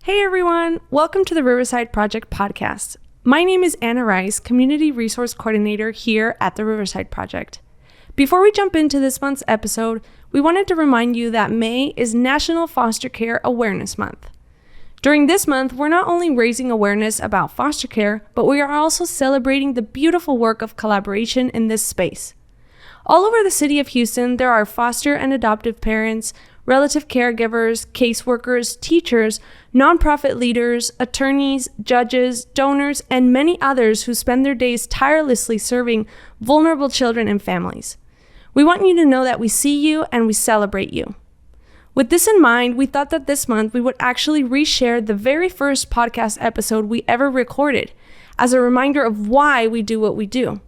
Hey everyone, welcome to the Riverside Project Podcast. My name is Anna Rice, Community Resource Coordinator here at the Riverside Project. Before we jump into this month's episode, we wanted to remind you that May is National Foster Care Awareness Month. During this month, we're not only raising awareness about foster care, but we are also celebrating the beautiful work of collaboration in this space. All over the city of Houston, there are foster and adoptive parents, relative caregivers, caseworkers, teachers, nonprofit leaders, attorneys, judges, donors, and many others who spend their days tirelessly serving vulnerable children and families. We want you to know that we see you and we celebrate you. With this in mind, we thought that this month we would actually reshare the very first podcast episode we ever recorded as a reminder of why we do what we do.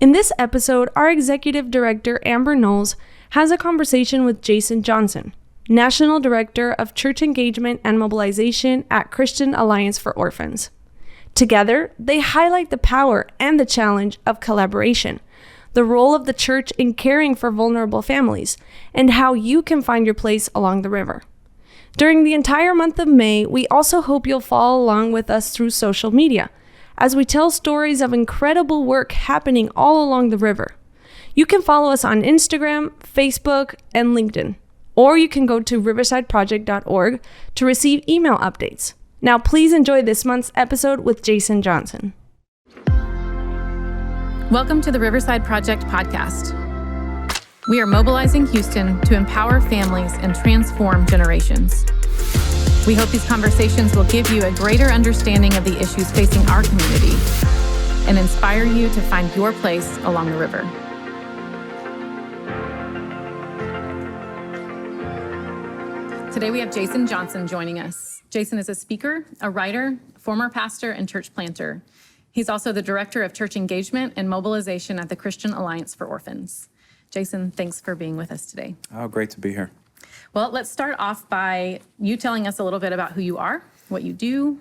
In this episode, our executive director, Amber Knowles, has a conversation with Jason Johnson, National Director of Church Engagement and Mobilization at Christian Alliance for Orphans. Together, they highlight the power and the challenge of collaboration, the role of the church in caring for vulnerable families, and how you can find your place along the river. During the entire month of May, we also hope you'll follow along with us through social media, as we tell stories of incredible work happening all along the river. You can follow us on Instagram, Facebook, and LinkedIn, or you can go to riversideproject.org to receive email updates. Now, please enjoy this month's episode with Jason Johnson. Welcome to the Riverside Project Podcast. We are mobilizing Houston to empower families and transform generations. We hope these conversations will give you a greater understanding of the issues facing our community and inspire you to find your place along the river. Today we have Jason Johnson joining us. Jason is a speaker, a writer, former pastor, and church planter. He's also the Director of Church Engagement and Mobilization at the Christian Alliance for Orphans. Jason, thanks for being with us today. Oh, great to be here. Well, let's start off by you telling us a little bit about who you are, what you do,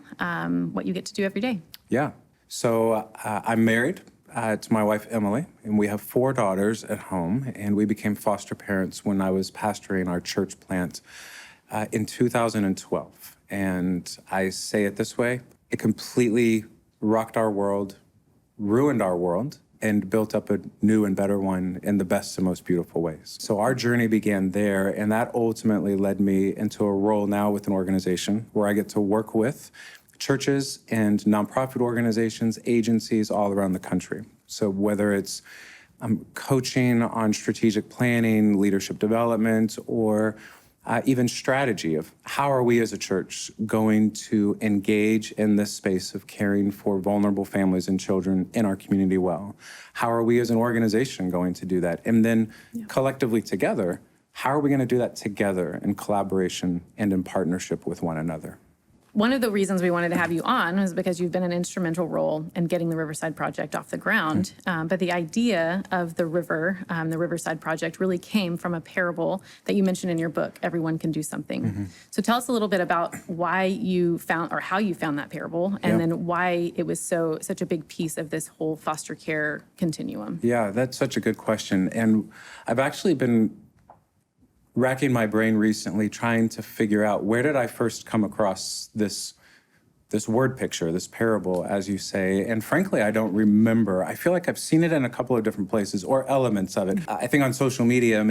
what you get to do every day. Yeah. So I'm married to my wife, Emily, and we have 4 daughters at home, and we became foster parents when I was pastoring our church plant in 2012. And I say it this way, it completely rocked our world, ruined our world, and built up a new and better one in the best and most beautiful ways. So our journey began there, and that ultimately led me into a role now with an organization where I get to work with churches and nonprofit organizations, agencies all around the country. So whether it's coaching on strategic planning, leadership development, or even strategy of how are we as a church going to engage in this space of caring for vulnerable families and children in our community well? How are we as an organization going to do that? And then collectively together, how are we going to do that together in collaboration and in partnership with one another? One of the reasons we wanted to have you on was because you've been an instrumental role in getting the Riverside Project off the ground. But the idea of the river, the Riverside Project, really came from a parable that you mentioned in your book, Everyone Can Do Something. Mm-hmm. So tell us a little bit about why you found, or how you found that parable, and then why it was such a big piece of this whole foster care continuum. Yeah, that's such a good question. And I've actually been racking my brain recently trying to figure out where did I first come across this word picture, this parable, as you say. And frankly, I don't remember. I feel like I've seen it in a couple of different places or elements of it. I think on social media,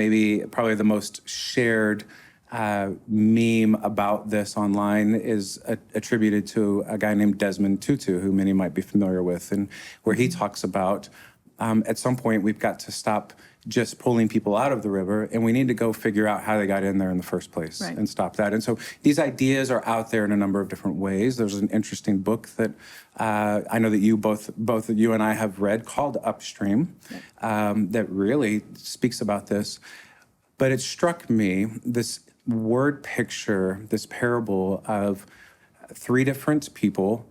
probably the most shared meme about this online is attributed to a guy named Desmond Tutu, who many might be familiar with, and where he talks about at some point we've got to stop just pulling people out of the river, and we need to go figure out how they got in there in the first place and stop that. And so these ideas are out there in a number of different ways. There's an interesting book that I know that you both of you and I have read called Upstream that really speaks about this. But it struck me, this word picture, this parable of 3 different people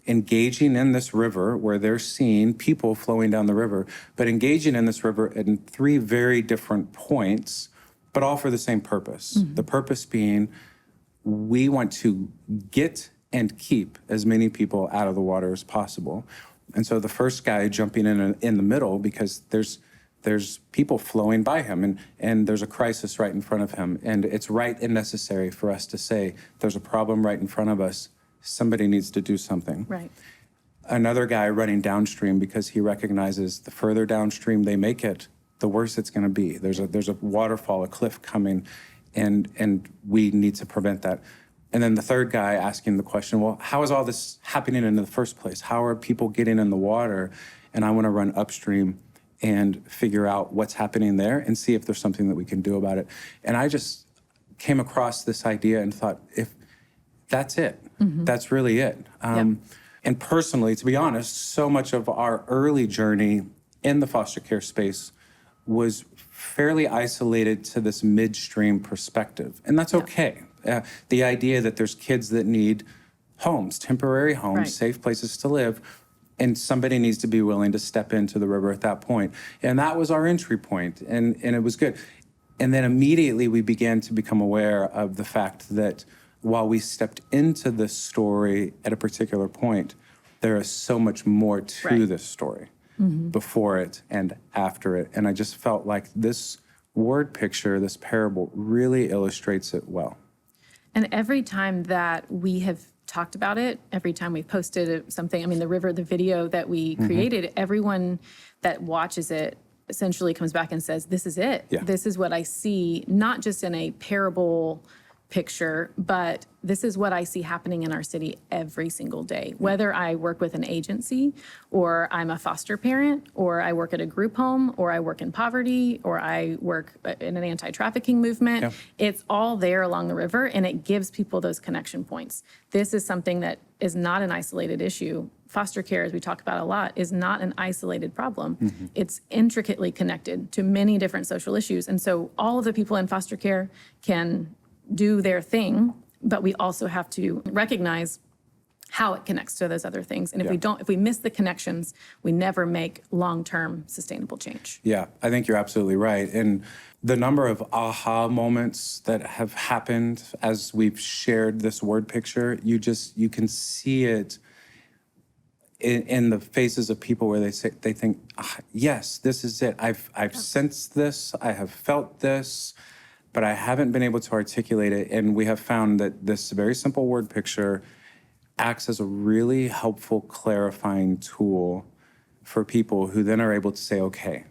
engaging in this river where they're seeing people flowing down the river, but engaging in this river in 3 very different points, but all for the same purpose. Mm-hmm. The purpose being, we want to get and keep as many people out of the water as possible. And so the first guy jumping in the middle, because there's there's people flowing by him, and there's a crisis right in front of him. And it's right and necessary for us to say, there's a problem right in front of us. Somebody needs to do something. Right. Another guy running downstream because he recognizes the further downstream they make it, the worse it's going to be. There's a waterfall, a cliff coming, and we need to prevent that. And then the third guy asking the question, well, how is all this happening in the first place? How are people getting in the water? And I want to run upstream and figure out what's happening there and see if there's something that we can do about it. And I just came across this idea and thought, if that's it, that's really it. And personally, to be honest, so much of our early journey in the foster care space was fairly isolated to this midstream perspective. And that's okay. The idea that there's kids that need homes, temporary homes, safe places to live, and somebody needs to be willing to step into the river at that point. And that was our entry point, and it was good. And then immediately we began to become aware of the fact that while we stepped into this story at a particular point, there is so much more to this story before it and after it. And I just felt like this word picture, this parable, really illustrates it well. And every time that we have talked about it, every time we've posted something, I mean, the video that we created, everyone that watches it essentially comes back and says, this is it. Yeah. This is what I see, not just in a parable picture, but this is what I see happening in our city every single day. Whether I work with an agency, or I'm a foster parent, or I work at a group home, or I work in poverty, or I work in an anti-trafficking movement, it's all there along the river, and it gives people those connection points. This is something that is not an isolated issue. Foster care, as we talk about a lot, is not an isolated problem. It's intricately connected to many different social issues. And so all of the people in foster care can do their thing, but we also have to recognize how it connects to those other things. And if we miss the connections, we never make long-term sustainable change. Yeah, I think you're absolutely right. And the number of aha moments that have happened as we've shared this word picture, you can see it in the faces of people where they think, yes, this is it. I've sensed this, I have felt this, but I haven't been able to articulate it. And we have found that this very simple word picture acts as a really helpful clarifying tool for people who then are able to say, okay,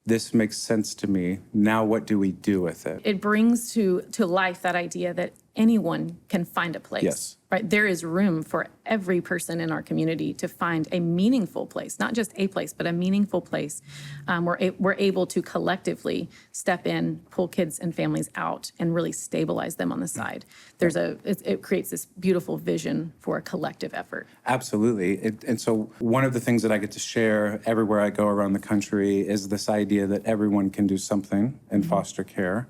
this makes sense to me. Now what do we do with it? It brings to life that idea that anyone can find a place. Yes. Right? There is room for every person in our community to find a meaningful place, not just a place, but a meaningful place where we're able to collectively step in, pull kids and families out, and really stabilize them on the side. It creates this beautiful vision for a collective effort. Absolutely. And so one of the things that I get to share everywhere I go around the country is this idea that everyone can do something in foster care.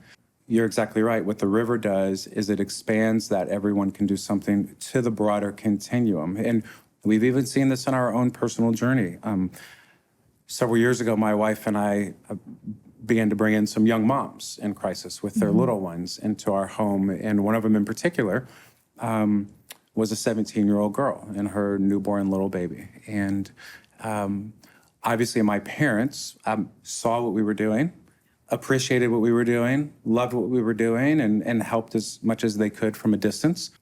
You're exactly right. What the river does is it expands that everyone can do something to the broader continuum. And we've even seen this in our own personal journey. Several years ago, my wife and I began to bring in some young moms in crisis with their little ones into our home. And one of them in particular was a 17-year-old girl and her newborn little baby. And obviously my parents saw what we were doing, appreciated what we were doing, loved what we were doing, and helped as much as they could from a distance.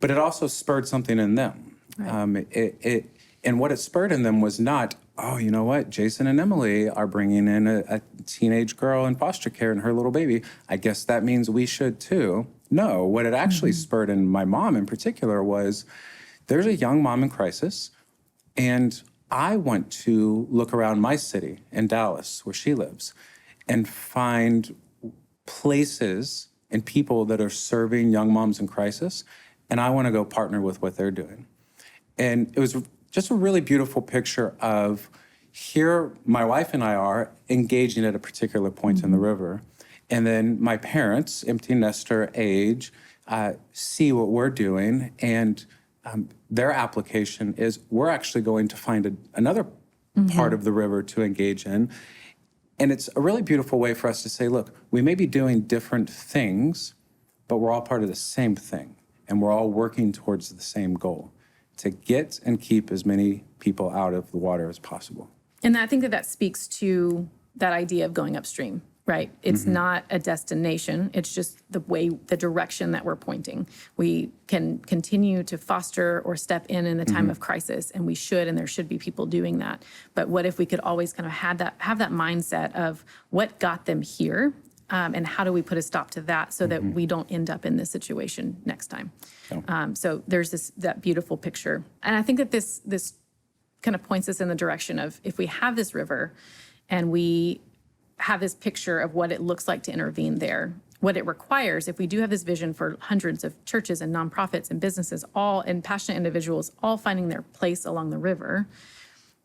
But it also spurred something in them. Right. And what it spurred in them was not, oh, you know what, Jason and Emily are bringing in a teenage girl in foster care and her little baby. I guess that means we should too. No, what it actually spurred in my mom in particular was, there's a young mom in crisis, and I want to look around my city in Dallas, where she lives, and find places and people that are serving young moms in crisis, and I want to go partner with what they're doing. And it was just a really beautiful picture of, here my wife and I are engaging at a particular point in the river, and then my parents, empty nester age, see what we're doing, and their application is, we're actually going to find another part of the river to engage in. And it's a really beautiful way for us to say, look, we may be doing different things, but we're all part of the same thing. And we're all working towards the same goal, to get and keep as many people out of the water as possible. And I think that speaks to that idea of going upstream, right? It's not a destination. It's just the direction that we're pointing. We can continue to foster or step in the time of crisis, and we should, and there should be people doing that. But what if we could always kind of have that mindset of what got them here, and how do we put a stop to that so that we don't end up in this situation next time? So there's that beautiful picture. And I think that this kind of points us in the direction of, if we have this river and we have this picture of what it looks like to intervene there, what it requires, if we do have this vision for hundreds of churches and nonprofits and businesses, all and passionate individuals all finding their place along the river,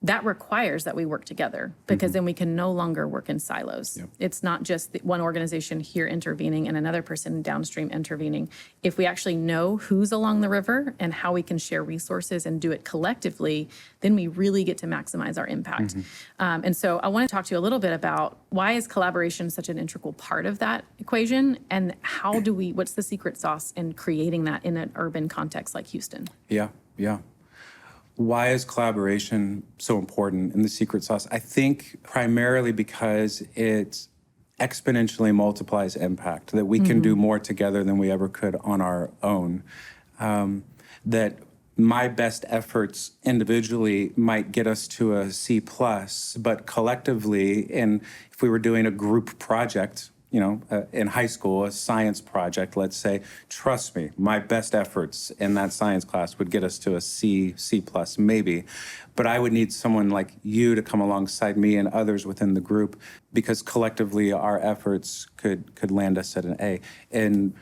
that requires that we work together, because then we can no longer work in silos. It's not just one organization here intervening and another person downstream intervening. If we actually know who's along the river and how we can share resources and do it collectively, then we really get to maximize our impact. And so I want to talk to you a little bit about, why is collaboration such an integral part of that equation, and what's the secret sauce in creating that in an urban context like Houston? Yeah. Why is collaboration so important in the secret sauce? I think primarily because it exponentially multiplies impact, that we can do more together than we ever could on our own. That my best efforts individually might get us to a C+, but collectively, and if we were doing a group project, in high school, a science project, let's say, trust me, my best efforts in that science class would get us to a C+, maybe. But I would need someone like you to come alongside me and others within the group, because collectively our efforts could land us at an A. And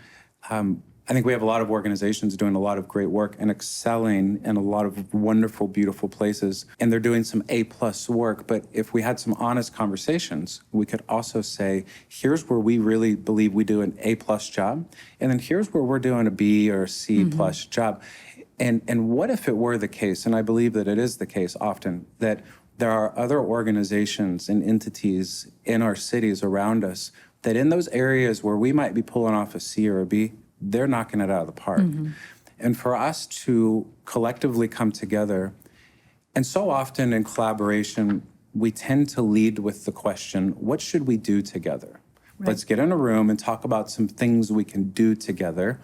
I think we have a lot of organizations doing a lot of great work and excelling in a lot of wonderful, beautiful places, and they're doing some A+ work. But if we had some honest conversations, we could also say, here's where we really believe we do an A+ job, and then here's where we're doing a B or C+ job. And what if it were the case, and I believe that it is the case often, that there are other organizations and entities in our cities around us that in those areas where we might be pulling off a C or a B, they're knocking it out of the park. And for us to collectively come together, and so often in collaboration, we tend to lead with the question, what should we do together? Let's get in a room and talk about some things we can do together.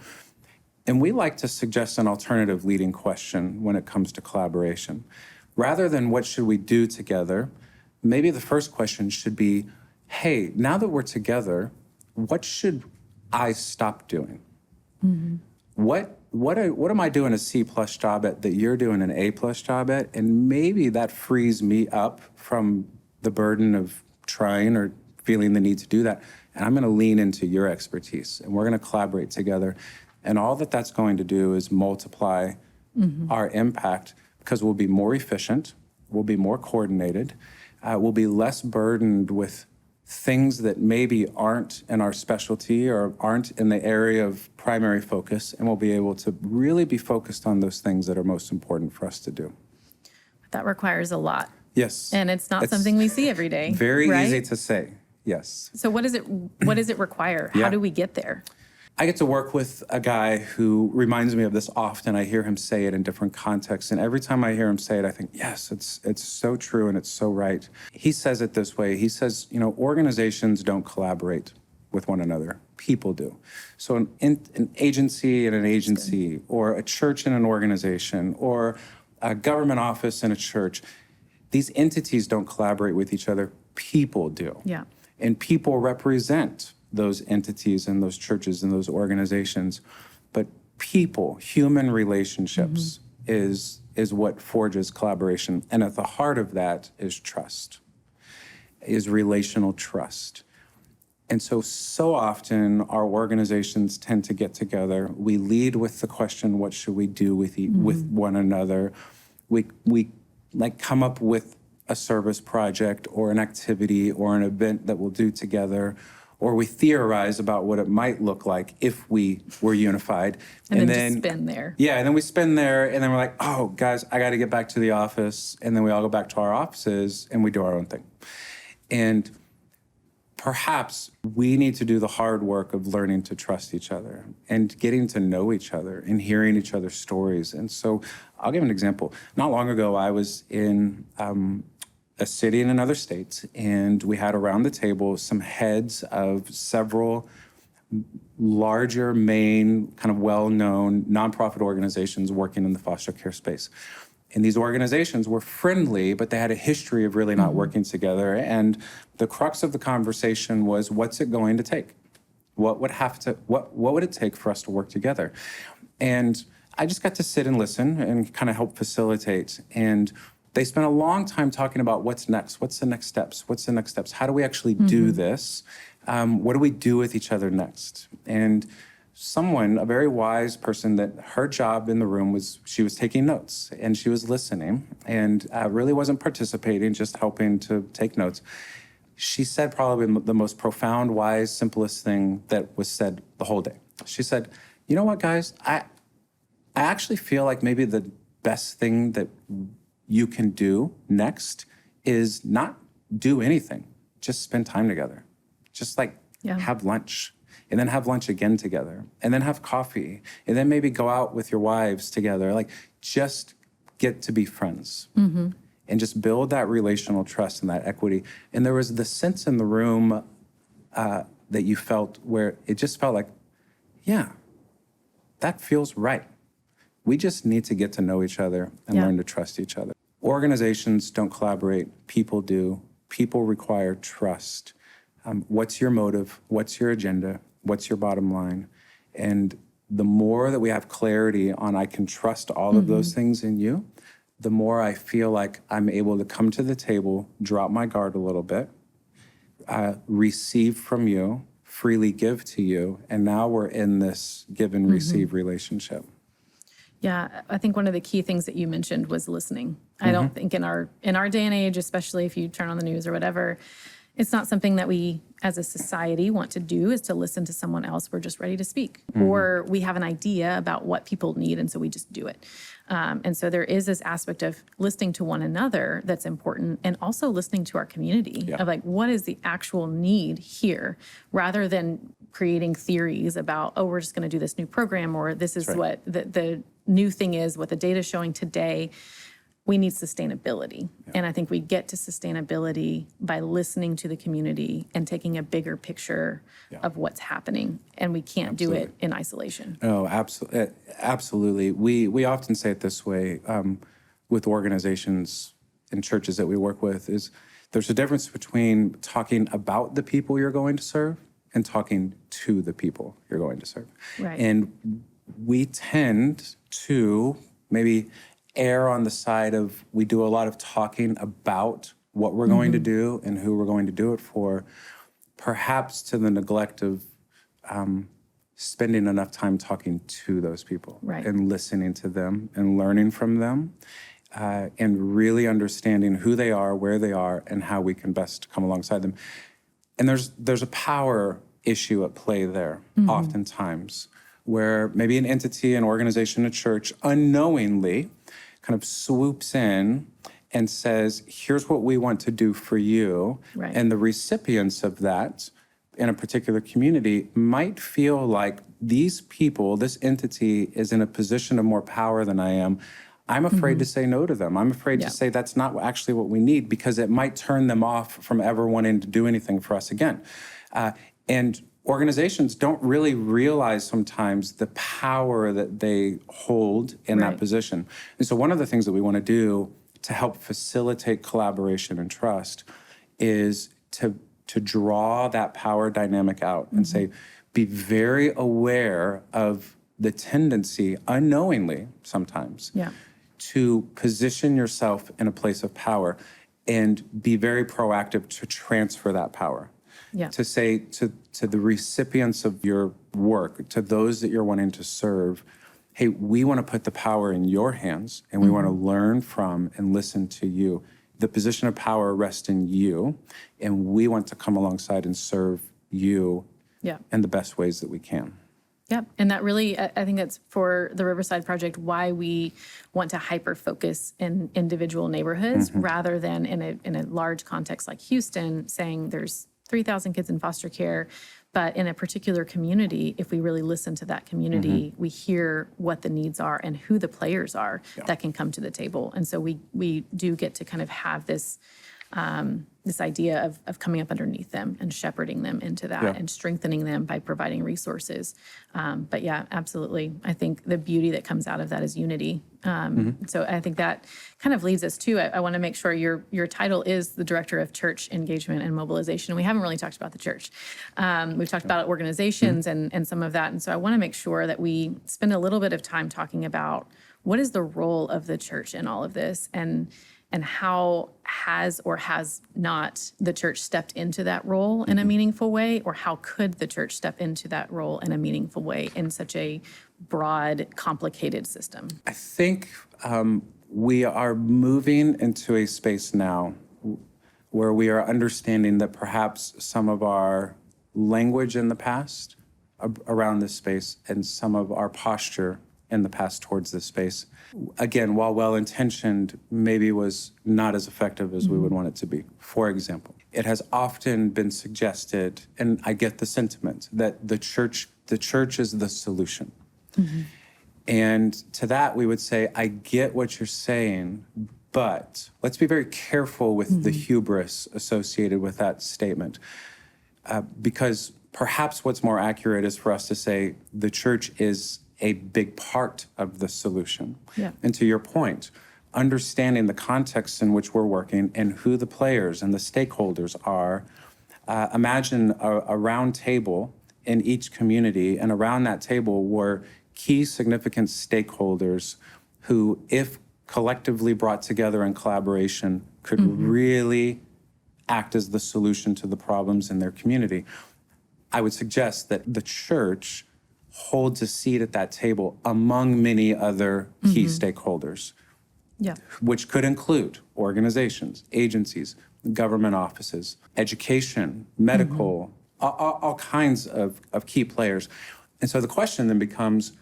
And we like to suggest an alternative leading question when it comes to collaboration. Rather than what should we do together, maybe the first question should be, hey, now that we're together, what should I stop doing? What am I doing a C+ job at that you're doing an A+ job at? And maybe that frees me up from the burden of trying or feeling the need to do that. And I'm going to lean into your expertise, and we're going to collaborate together. And all that's going to do is multiply our impact, because we'll be more efficient, we'll be more coordinated, we'll be less burdened with things that maybe aren't in our specialty or aren't in the area of primary focus, and we'll be able to really be focused on those things that are most important for us to do. That requires a lot. Yes. And it's not something we see every day. Very right? easy to say, yes. So what does it require? How do we get there? I get to work with a guy who reminds me of this often. I hear him say it in different contexts, and every time I hear him say it, I think, yes, it's so true and it's so right. He says it this way. He says, organizations don't collaborate with one another. People do. So an agency and an agency, or a church and an organization, or a government office and a church, these entities don't collaborate with each other. People do. Yeah. And people represent those entities and those churches and those organizations. But people, human relationships is what forges collaboration. And at the heart of that is trust, is relational trust. And so often our organizations tend to get together. We lead with the question, what should we do with one another? We come up with a service project or an activity or an event that we'll do together, or we theorize about what it might look like if we were unified. And then just spin there. Yeah, and then we spin there, and then we're like, oh, guys, I got to get back to the office. And then we all go back to our offices, and we do our own thing. And perhaps we need to do the hard work of learning to trust each other and getting to know each other and hearing each other's stories. And so I'll give an example. Not long ago, I was in a city in another state, and we had around the table some heads of several larger, main, kind of well-known nonprofit organizations working in the foster care space. And these organizations were friendly, but they had a history of really not working together. And the crux of the conversation was, what's it going to take? What would it take for us to work together? And I just got to sit and listen and kind of help facilitate. And they spent a long time talking about what's next, what's the next steps, what's the next steps, how do we actually do this? What do we do with each other next? And someone, a very wise person, that her job in the room was she was taking notes and she was listening and really wasn't participating, just helping to take notes. She said probably the most profound, wise, simplest thing that was said the whole day. She said, you know what, guys, I actually feel like maybe the best thing that you can do next is not do anything, just spend time together. Just have lunch, and then have lunch again together, and then have coffee, and then maybe go out with your wives together. Like, just get to be friends and just build that relational trust and that equity. And there was the sense in the room that you felt where it just felt like, yeah, that feels right. We just need to get to know each other and learn to trust each other. Organizations don't collaborate, people do. People require trust. What's your motive? What's your agenda? What's your bottom line? And the more that we have clarity on I can trust all of those things in you, the more I feel like I'm able to come to the table, drop my guard a little bit, receive from you, freely give to you, and now we're in this give and receive relationship. Yeah, I think one of the key things that you mentioned was listening. I don't think in our day and age, especially if you turn on the news or whatever, it's not something that we as a society want to do, is to listen to someone else. We're just ready to speak. Or we have an idea about what people need, and so we just do it. And so there is this aspect of listening to one another that's important, and also listening to our community of like, what is the actual need here, rather than creating theories about, oh, we're just going to do this new program, or this is what the new thing is, what the data is showing today. We need sustainability. And I think we get to sustainability by listening to the community and taking a bigger picture of what's happening. And we can't do it in isolation. Oh, absolutely. We often say it this way with organizations and churches that we work with, is there's a difference between talking about the people you're going to serve and talking to the people you're going to serve. Right. And we tend to maybe err on the side of, we do a lot of talking about what we're going to do and who we're going to do it for, perhaps to the neglect of spending enough time talking to those people and listening to them and learning from them and really understanding who they are, where they are, and how we can best come alongside them. And there's a power issue at play there oftentimes, where maybe an entity, an organization, a church, unknowingly kind of swoops in and says, here's what we want to do for you. And the recipients of that in a particular community might feel like these people, this entity, is in a position of more power than I am. I'm afraid to say no to them. I'm afraid to say that's not actually what we need, because it might turn them off from ever wanting to do anything for us again. And organizations don't really realize sometimes the power that they hold in that position. And so one of the things that we want to do to help facilitate collaboration and trust is to draw that power dynamic out and say, be very aware of the tendency, unknowingly sometimes, to position yourself in a place of power and be very proactive to transfer that power. To say to the recipients of your work, to those that you're wanting to serve, hey, we want to put the power in your hands, and we want to learn from and listen to you. The position of power rests in you, and we want to come alongside and serve you in the best ways that we can. Yep. And that really, I think that's for the Riverside Project, why we want to hyper-focus in individual neighborhoods rather than in a large context like Houston, saying there's 3,000 kids in foster care. But in a particular community, if we really listen to that community, we hear what the needs are and who the players are that can come to the table. And so we do get to kind of have this this idea of coming up underneath them and shepherding them into that and strengthening them by providing resources. But yeah, absolutely. I think the beauty that comes out of that is unity. So I think that kind of leads us to, I want to make sure your title is the Director of Church Engagement and Mobilization. We haven't really talked about the church. We've talked about organizations and some of that. And so I want to make sure that we spend a little bit of time talking about what is the role of the church in all of this, and how has or has not the church stepped into that role in a meaningful way, or how could the church step into that role in a meaningful way in such a broad, complicated system? I think we are moving into a space now where we are understanding that perhaps some of our language in the past around this space and some of our posture in the past towards this space, again, while well-intentioned, maybe was not as effective as we would want it to be. For example, it has often been suggested, and I get the sentiment, that the church is the solution. And to that, we would say, I get what you're saying, but let's be very careful with the hubris associated with that statement. Because perhaps what's more accurate is for us to say the church is a big part of the solution. Yeah. And to your point, understanding the context in which we're working and who the players and the stakeholders are, imagine a round table in each community, and around that table were key significant stakeholders who, if collectively brought together in collaboration, could really act as the solution to the problems in their community. I would suggest that the church holds a seat at that table among many other key stakeholders, which could include organizations, agencies, government offices, education, medical, all kinds of key players. And so the question then becomes,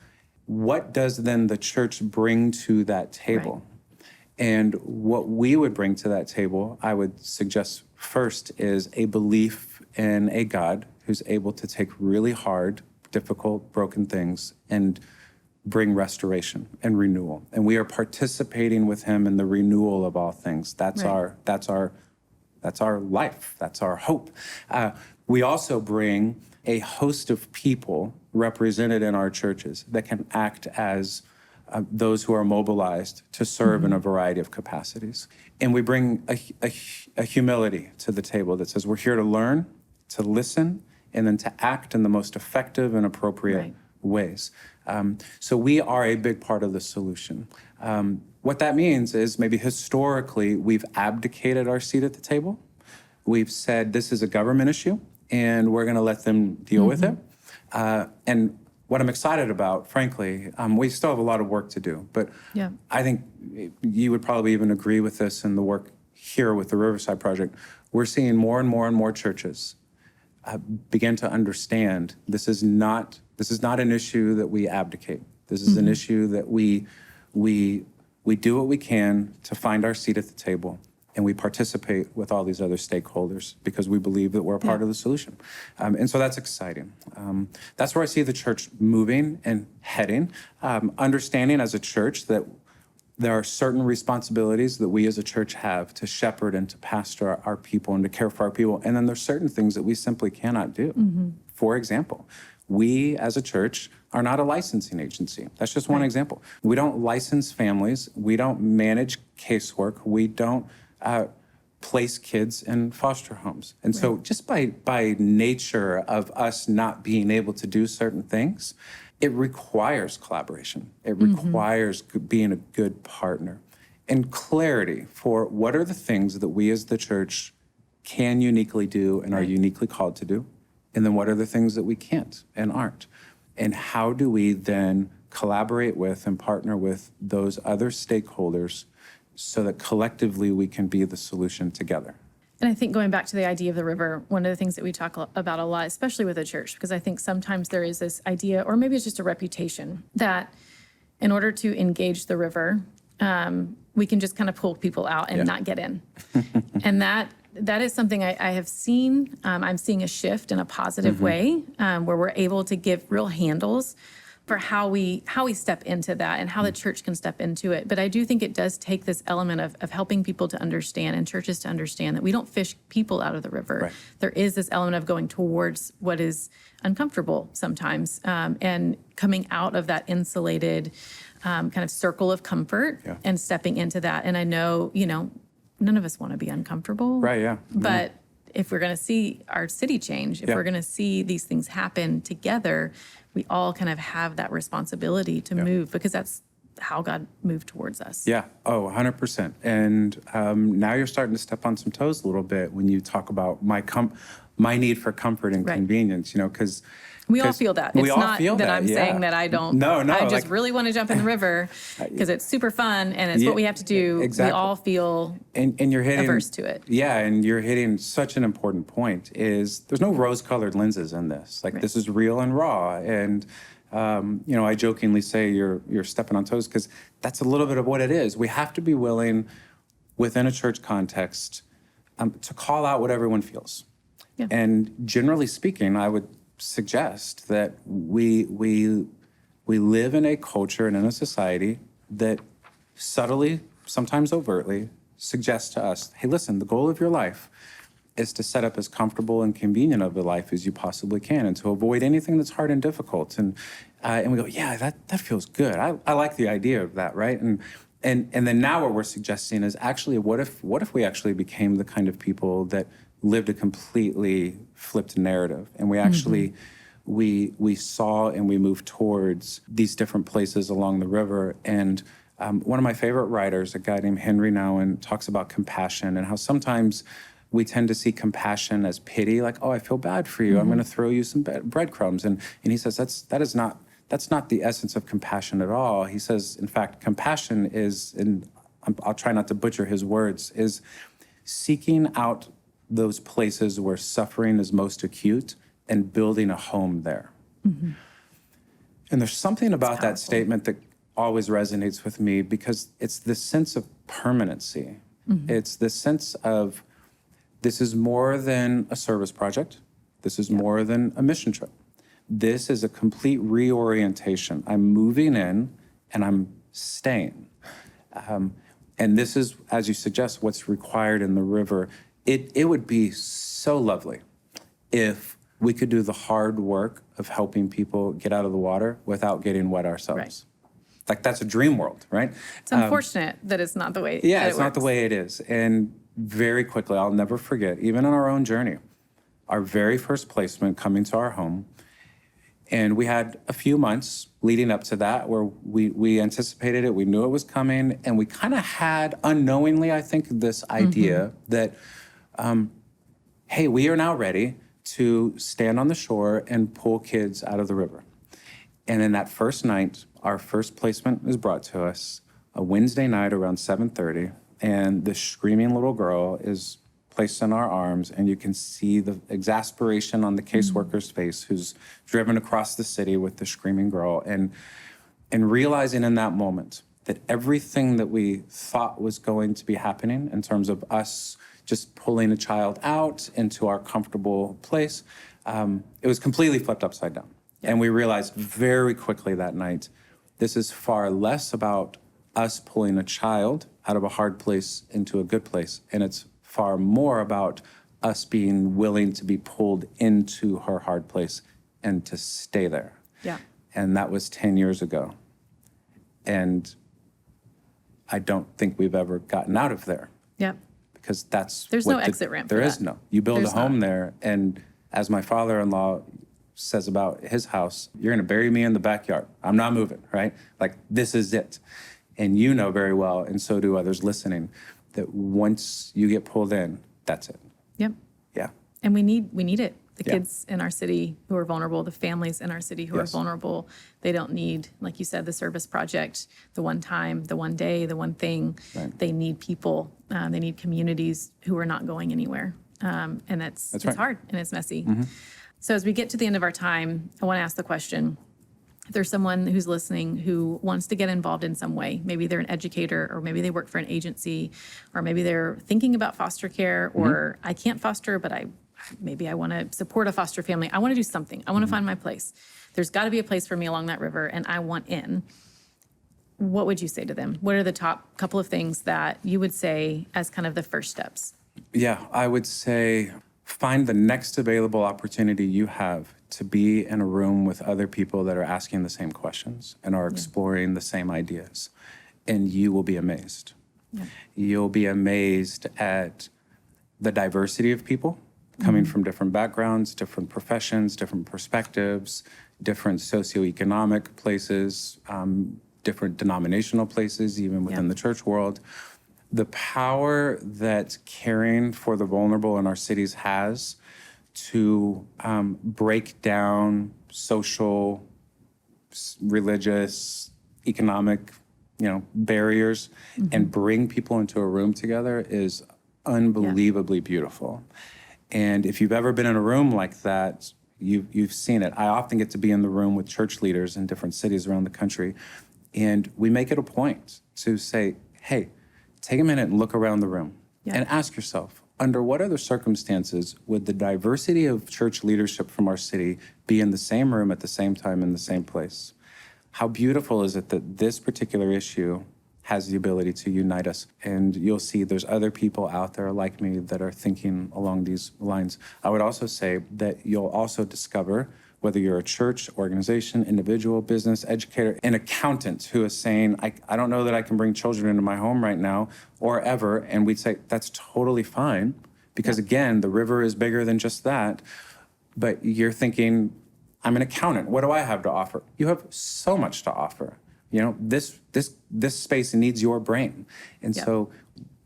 what does then the church bring to that table? Right. And what we would bring to that table, I would suggest first, is a belief in a God who's able to take really hard, difficult, broken things and bring restoration and renewal. And we are participating with him in the renewal of all things. That's our life. That's our hope. We also bring a host of people represented in our churches that can act as those who are mobilized to serve in a variety of capacities. And we bring a humility to the table that says we're here to learn, to listen, and then to act in the most effective and appropriate ways. So we are a big part of the solution. What that means is maybe historically we've abdicated our seat at the table. We've said this is a government issue and we're gonna let them deal with it. And what I'm excited about, frankly, we still have a lot of work to do, but I think you would probably even agree with this in the work here with the Riverside Project. We're seeing more and more and more churches begin to understand this is not an issue that we abdicate. This is an issue that we do what we can to find our seat at the table, and we participate with all these other stakeholders because we believe that we're a part of the solution. And so that's exciting. That's where I see the church moving and heading, understanding as a church that there are certain responsibilities that we as a church have to shepherd and to pastor our people and to care for our people. And then there's certain things that we simply cannot do. For example, we as a church are not a licensing agency. That's just one example. We don't license families. We don't manage casework. We don't place kids in foster homes. And so just by nature of us not being able to do certain things, it requires collaboration. It requires being a good partner and clarity for what are the things that we as the church can uniquely do and are uniquely called to do, and then what are the things that we can't and aren't. And how do we then collaborate with and partner with those other stakeholders so that collectively we can be the solution together. And I think going back to the idea of the river, one of the things that we talk about a lot, especially with the church, because I think sometimes there is this idea, or maybe it's just a reputation, that in order to engage the river, we can just kind of pull people out and not get in. And that is something I have seen. I'm seeing a shift in a positive way where we're able to give real handles. for how we step into that and how the church can step into it. But I do think it does take this element of helping people to understand and churches to understand that we don't fish people out of the river. Right. There is this element of going towards what is uncomfortable sometimes, and coming out of that insulated kind of circle of comfort and stepping into that. And I know, none of us want to be uncomfortable. Right, yeah. But if we're going to see our city change, if we're going to see these things happen together, we all kind of have that responsibility to move, because that's how God moved towards us. Yeah. Oh, 100%. And now you're starting to step on some toes a little bit when you talk about my need for comfort and convenience, because we all feel that. It's not that I'm saying that I don't. No. I just really want to jump in the river because it's super fun and it's what we have to do. Exactly. We all feel and you're hitting averse to it. Yeah, and you're hitting such an important point. Is there's no rose-colored lenses in this. This is real and raw. And I jokingly say you're stepping on toes because that's a little bit of what it is. We have to be willing, within a church context, to call out what everyone feels. Yeah. And generally speaking, I would suggest that we live in a culture and in a society that subtly, sometimes overtly, suggests to us, hey, listen, the goal of your life is to set up as comfortable and convenient of a life as you possibly can and to avoid anything that's hard and difficult. And we go, yeah, that feels good. I like the idea of that, right? And then now what we're suggesting is actually, what if we actually became the kind of people that lived a completely flipped narrative, and we actually we saw and we moved towards these different places along the river. And one of my favorite writers, a guy named Henry Nouwen, talks about compassion and how sometimes we tend to see compassion as pity, like, oh, I feel bad for you. I'm going to throw you some breadcrumbs. And he says that's not the essence of compassion at all. He says, in fact, compassion is, and I'll try not to butcher his words, is seeking out those places where suffering is most acute and building a home there. Mm-hmm. And there's something about that statement that always resonates with me because it's this sense of permanency. Mm-hmm. It's this sense of this is more than a service project. This is more than a mission trip. This is a complete reorientation. I'm moving in and I'm staying. And this is, as you suggest, what's required in the river. It would be so lovely if we could do the hard work of helping people get out of the water without getting wet ourselves. Right. Like, that's a dream world, right? It's unfortunate that it's not the way it's not the way it is. And very quickly, I'll never forget, even on our own journey, our very first placement coming to our home, and we had a few months leading up to that where we anticipated it, we knew it was coming, and we kind of had, unknowingly, I think, this idea that, hey, we are now ready to stand on the shore and pull kids out of the river. And in that first night, our first placement is brought to us, a Wednesday night around 7:30, and this screaming little girl is placed in our arms, and you can see the exasperation on the caseworker's face who's driven across the city with the screaming girl, and realizing in that moment that everything that we thought was going to be happening in terms of us just pulling a child out into our comfortable place, it was completely flipped upside down. Yeah. And we realized very quickly that night, this is far less about us pulling a child out of a hard place into a good place, and it's far more about us being willing to be pulled into her hard place and to stay there. Yeah. And that was 10 years ago. And I don't think we've ever gotten out of there. Yep. Because there's no exit ramp. There is no. You build a home there, and as my father-in-law says about his house, you're going to bury me in the backyard. I'm not moving, right? Like, this is it. And you know very well, and so do others listening, that once you get pulled in, that's it. Yep. Yeah. And we need it. The kids in our city who are vulnerable, the families in our city who are vulnerable, they don't need, like you said, the service project, the one time, the one day, the one thing. Right. They need people. They need communities who are not going anywhere. And it's hard and it's messy. Mm-hmm. So as we get to the end of our time, I want to ask the question, if there's someone who's listening who wants to get involved in some way, maybe they're an educator, or maybe they work for an agency, or maybe they're thinking about foster care, or I can't foster, but maybe I want to support a foster family. I want to do something. I want to find my place. there's got to be a place for me along that river and I want in. What would you say to them? What are the top couple of things that you would say as kind of the first steps? Yeah, I would say find the next available opportunity you have to be in a room with other people that are asking the same questions and are exploring the same ideas. And you will be amazed. Yeah. You'll be amazed at the diversity of people coming from different backgrounds, different professions, different perspectives, different socioeconomic places, different denominational places, even within the church world. The power that caring for the vulnerable in our cities has to break down social, religious, economic, barriers and bring people into a room together is unbelievably beautiful. And if you've ever been in a room like that, you've seen it. I often get to be in the room with church leaders in different cities around the country, and we make it a point to say, hey, take a minute and look around the room and ask yourself, under what other circumstances would the diversity of church leadership from our city be in the same room at the same time in the same place? How beautiful is it that this particular issue has the ability to unite us? And you'll see there's other people out there like me that are thinking along these lines. I would also say that you'll also discover, whether you're a church, organization, individual, business, educator, an accountant who is saying, I don't know that I can bring children into my home right now or ever. And we'd say, that's totally fine. Because again, the river is bigger than just that. But you're thinking, I'm an accountant. What do I have to offer? You have so much to offer. This space needs your brain. And so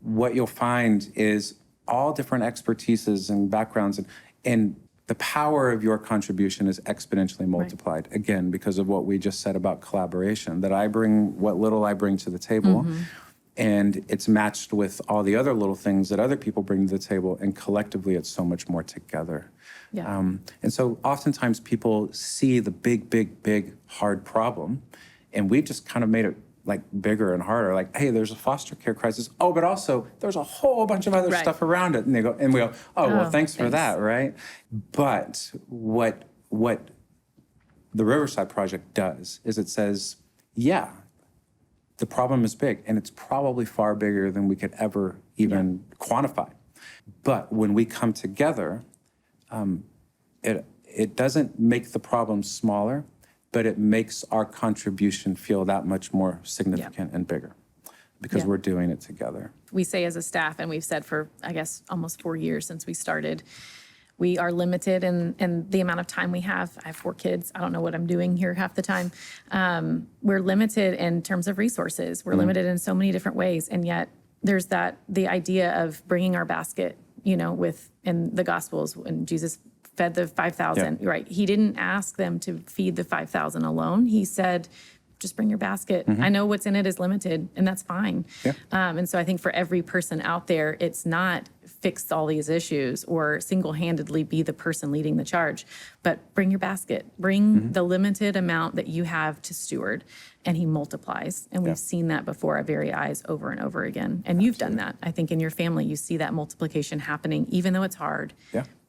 what you'll find is all different expertises and backgrounds, and the power of your contribution is exponentially multiplied, again, because of what we just said about collaboration, that I bring what little I bring to the table, and it's matched with all the other little things that other people bring to the table, and collectively it's so much more together. And so oftentimes people see the big, hard problem, and we've just kind of made it like bigger and harder. Like, hey, there's a foster care crisis. Oh, but also there's a whole bunch of other stuff around it. And we go, well, thanks for that, right? But what the Riverside Project does is it says, yeah, the problem is big, and it's probably far bigger than we could ever even quantify. But when we come together, it doesn't make the problem smaller, but it makes our contribution feel that much more significant and bigger because we're doing it together. We say as a staff, and we've said for, I guess, almost 4 years since we started, we are limited in the amount of time we have. I have 4 kids. I don't know what I'm doing here half the time. We're limited in terms of resources. We're limited in so many different ways. And yet there's the idea of bringing our basket, in the Gospels when Jesus fed the 5,000, right? He didn't ask them to feed the 5,000 alone. He said, just bring your basket. I know what's in it is limited, and that's fine. And so I think for every person out there, it's not fix all these issues or single-handedly be the person leading the charge, but bring your basket. Bring the limited amount that you have to steward, and he multiplies. And we've seen that before our very eyes over and over again. And you've done that. I think in your family, you see that multiplication happening, even though it's hard.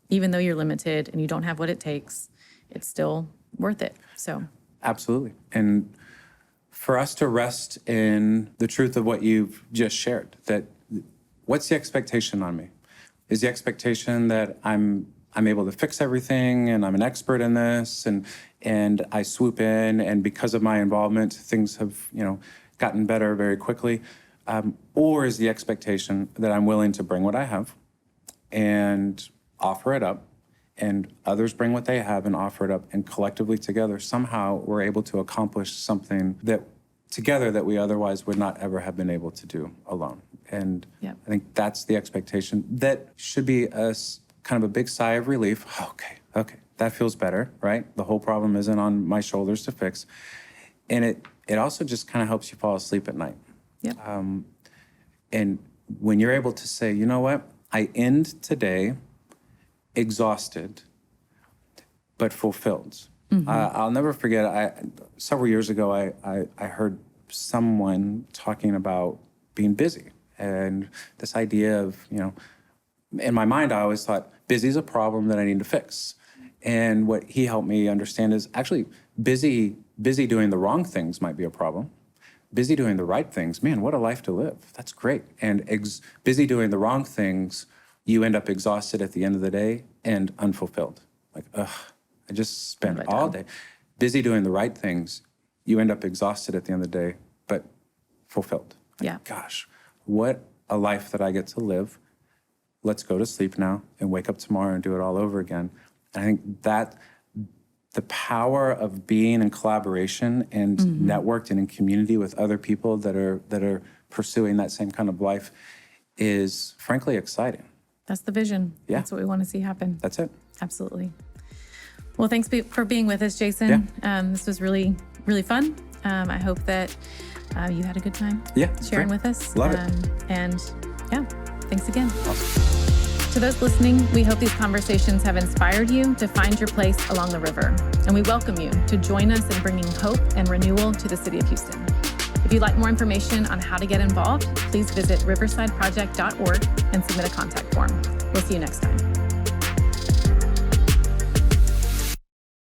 Even though you're limited and you don't have what it takes, it's still worth it. So absolutely. And for us to rest in the truth of what you've just shared, that what's the expectation on me? Is the expectation that I'm able to fix everything and I'm an expert in this and I swoop in and because of my involvement, things have, gotten better very quickly? Or is the expectation that I'm willing to bring what I have and offer it up, and others bring what they have and offer it up, and collectively together, somehow we're able to accomplish something that together that we otherwise would not ever have been able to do alone. And I think that's the expectation. That should be kind of a big sigh of relief. Okay, that feels better, right? The whole problem isn't on my shoulders to fix. And it also just kind of helps you fall asleep at night. And when you're able to say, you know what, I end today exhausted, but fulfilled. I'll never forget, several years ago, I heard someone talking about being busy. And this idea of, in my mind, I always thought busy is a problem that I need to fix. And what he helped me understand is actually busy doing the wrong things might be a problem. Busy doing the right things, man, what a life to live. That's great. And busy doing the wrong things, you end up exhausted at the end of the day and unfulfilled. Like, ugh, I just spent all day. Busy doing the right things, you end up exhausted at the end of the day, but fulfilled. Like, Yeah. gosh, what a life that I get to live. Let's go to sleep now and wake up tomorrow and do it all over again. And I think that the power of being in collaboration and networked and in community with other people that are pursuing that same kind of life is frankly exciting. That's the vision. Yeah. That's what we want to see happen. That's it. Absolutely. Well, thanks for being with us, Jason. This was really, really fun. I hope that you had a good time sharing with us. Love it. And yeah, thanks again. Awesome. To those listening, we hope these conversations have inspired you to find your place along the river. And we welcome you to join us in bringing hope and renewal to the city of Houston. If you'd like more information on how to get involved, please visit riversideproject.org and submit a contact form. We'll see you next time.